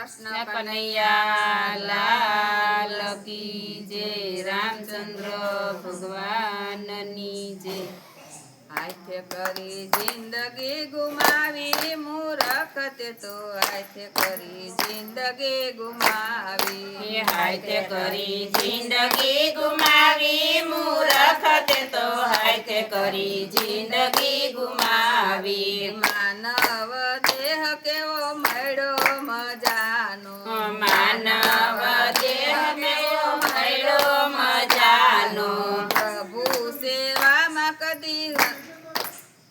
કૃષ્ણ કનૈયા લાલ કી જય, રામચંદ્ર ભગવાનની જય। હાથે કરી જિંદગી ગુમાવી મૂરખ તે તો હાથે કરી જિંદગી ગુમાવી। હાથે કરી જિંદગી ગુમાવી મૂરખ તે તો હાથે કરી જિંદગી ગુમાવી। માનવ દેહ કેવો મળ્યો મજાનો, માનવ દેહ કેવો મળ્યો મજાનો।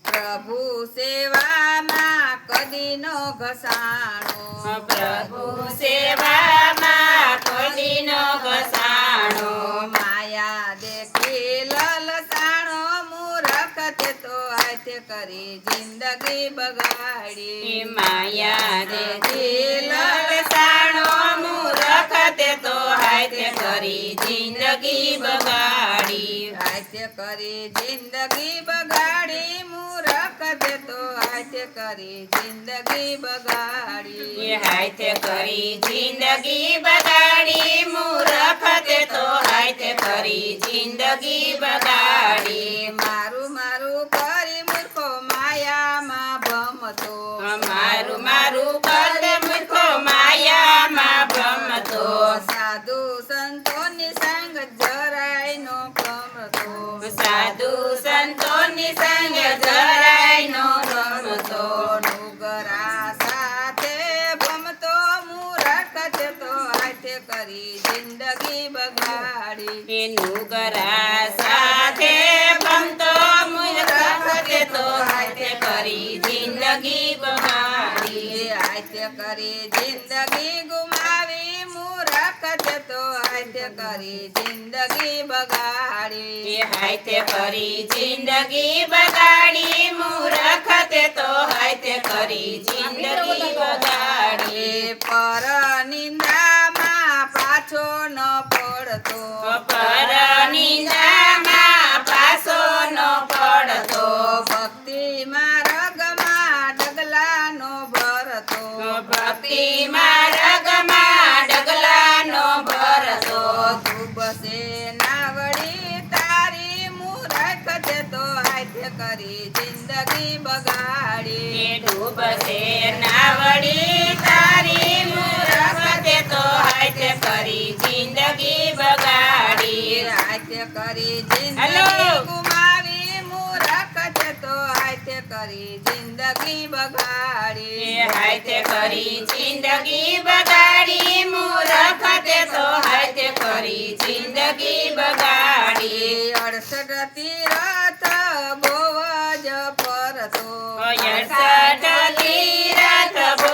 પ્રભુ સેવામાં કદી નો ઘસાણો, પ્રભુ સેવામાં કદીનો ઘસાણો। માયા દેખી લલસાણો મૂરખ તે તો હાથે કરી જિંદગી બગાડી। માયા દેખી લલસાણો મૂરખ તે તો હાથે કરી જિંદગી બગાડી। હાથે કરી જિંદગી બગાડી મૂરખ તે તો હાથે કરી જિંદગી બગાડી। હાથે કરી જિંદગી બગાડી મૂરખ તે તો હાથે કરી જિંદગી બગાડી। મારું મારું કરી મૂર્ખો માયામાં ભમતો, મારું મારું કરે મૂર્ખો માયામાં ભ્રમતો। સાધુ સંતોની સંગ જરાય નો ગમતો, સાધુ સંતોની સંગ જરાય નો ગમતો। નુગરા સાથે ભમતો મૂરખ તે તો હાથે કરી જિંદગી બગાડી। નુગરા સાથે ભમતો મૂરખ તે તો હાથે કરી જિંદગી બગાડી। હાથે કરી જિંદગી ગુમાવી મૂરખ તે તો હાથે કરી જિંદગી બગાડી। હાથે કરી જિંદગી બગાડી મૂરખ તે તો હાથે કરી જિંદગી બગાડી। પર નિંદામાં પાછો ન પડતો, પર નિંદામાં પાછો ન પડતો। ભક્તિ માર્ગમાં ડગલા નો ભરતો, ભક્તિ માર્ગમાં ડગલા નો ભરતો। ડૂબશે નાવડી તારી મૂરખ તે તો હાથે કરી જિંદગી બગાડી। ડૂબશે નાવડી તારી મૂરખ તે તો હાથે કરી જિંદગી બગાડી। હાથે કરી જિંદગી હેલો। ગુમાવી મૂરખ તે તો હાથે કરી જિંદગી બગાડી। હાથે કરી જિંદગી બગાડી મૂરખ તે તો હાથે કરી જિંદગી બગાડી। 68 તીરથ બહુ જ ફરતો, 68 તીરથ બહુ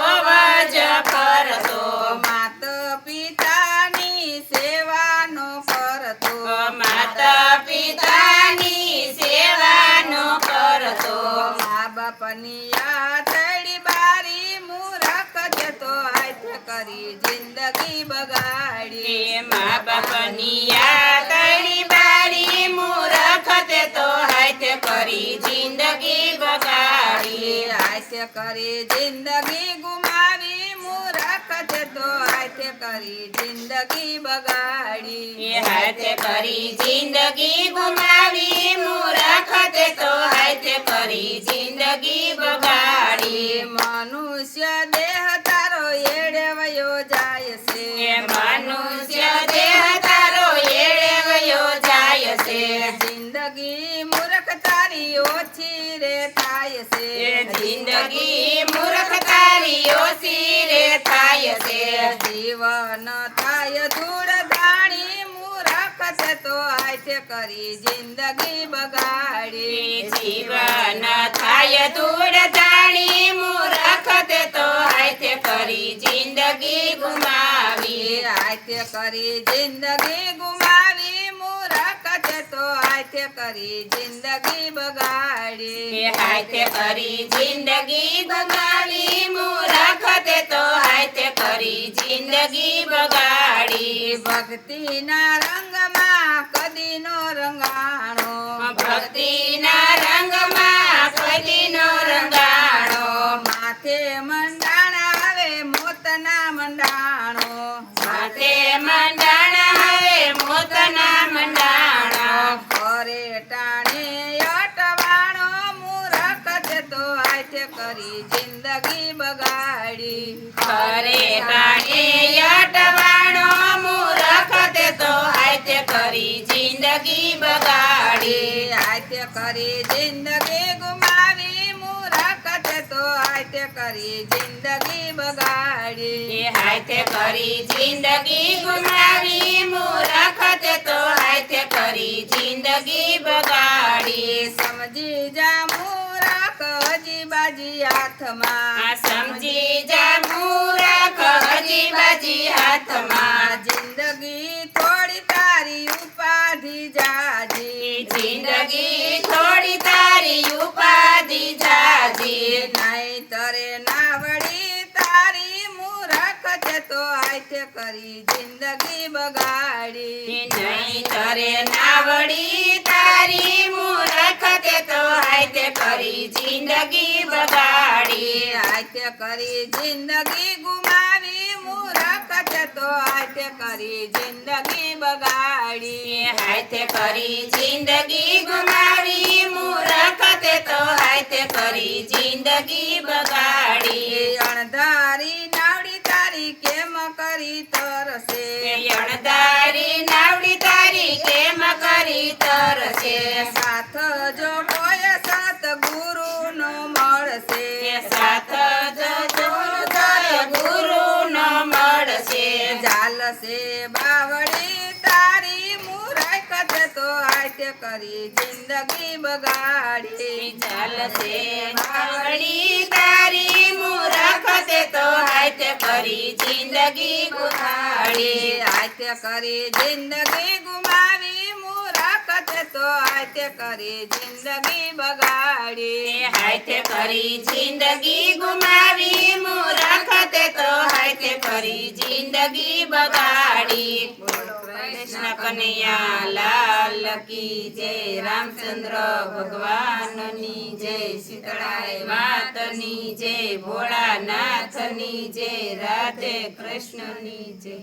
જ ફરતો। માત પિતાની સેવાનો કરતો, માતા પિતાની સેવાનો કરતો। મા બાપની આતડી બારી મૂરખ તે તો હાથે કરી જિંદગી બગાડી। મા બાપની યાતણી બારી મૂરખ તે તો હાથે કરી જિંદગી બગાડી। હાથે કરી જિંદગી ગુમાવી મૂરખ તે તો હાથે કરી જિંદગી બગાડી। હાથે કરી જિંદગી ગુમાવી મૂરખ તે તો હાથે કરી જિંદગી બગાડી। મનુષ્ય દેહ તારો એળવાયો જાય છે, મનુષ્ય દેહ તારો એળે વયો જાય છે। જિંદગી મૂર્ખ તારી ઓછી રે થાય છે, જિંદગી મૂર્ખ તારી ઓછી રે થાય છે। જીવન થાય ધૂળ ધાણી મૂર્ખ તે તો હાથે કરી જિંદગી બગાડી। જીવન થાય ધૂળ ધાણી મૂરખ તે તો હાથે કરી જિંદગી ગુમાવી। હાથે કરી જિંદગી ગુમાવી મૂરખ તે તો હાથે કરી જિંદગી બગાડી। હાથે કરી જિંદગી ગુમાવી મૂરખ તે તો હાથે કરી જિંદગી બગાડી। ભક્તિના રંગમાં કદી નો રંગાણો, ભક્તિના રંગમાં કદીનો રંગાણો। માથે મંડાણા આવે મોતના મંડાણા, મંડાણો માથે મંડાણા હવે મોતના મંડાણા ઘરે ટાણે અટવાણો મૂરખ તે તો હાથે કરી જિંદગી બગાડી ઘરે ટાણે અટવાણો મૂરખ તે તો હાથે કરી જિંદગી બગાડી હાથે કરી જિંદગી ગુમાવી મૂરખ તે તો હાથે કરી જિંદગી બગાડી એ હાથે કરી જિંદગી ગુમાવી મૂરખ તે તો હાથે કરી જિંદગી બગાડી સમજી જા મૂરખ હજી બાજી હાથમાં આ સમજી જા મૂરખ હજી બાજી હાથમાં જિંદગી થોડી તારી ઉપાધિ જાજી જિંદગી થોડી તારી ઉપાધિ જાજી નહીં તરે નાવડી તારી મૂરખ તે તો હાથે કરી જિંદગી બગાડી નહીં તરે નાવડી તારી મૂરખ તે તો હાથે કરી જિંદગી બગાડી હાથે કરી જિંદગી ગુમાવી મૂરખ તે તો હાથે કરી જિંદગી બગાડી હાથે કરી જિંદગી ગુમાવી મૂરખ તે તો હાથે કરી જિંદગી બગાડી અણધારી નાવડી તારી કેમ કરી તરસે અણધારી નાવડી તારી કેમ કરી તરસે સાથ જો કોઈ સતગુરુ નો મળશે સાથ જજો ગુરુ ન મળશે ચાલશે બાવડી તારી મૂરખ તે તો હાથે કરી જિંદગી બગાડી ચાલશે બાવડી તારી મૂરખ તે તો હાથે કરી જિંદગી ગુમાડી હાથે કરી જિંદગી ગુમાવી મૂરખ તે તો હાથે કરી જિંદગી બગાડી હાથે કરી જિંદગી ગુમાવી મૂરખ તે તો હાથે કરી જિંદગી બગાડી કૃષ્ણ કનૈયા લાલ કી જય રામચંદ્ર ભગવાનની જય શીતળાઈ માતની જય ભોળાનાથની જય રાધે કૃષ્ણની જય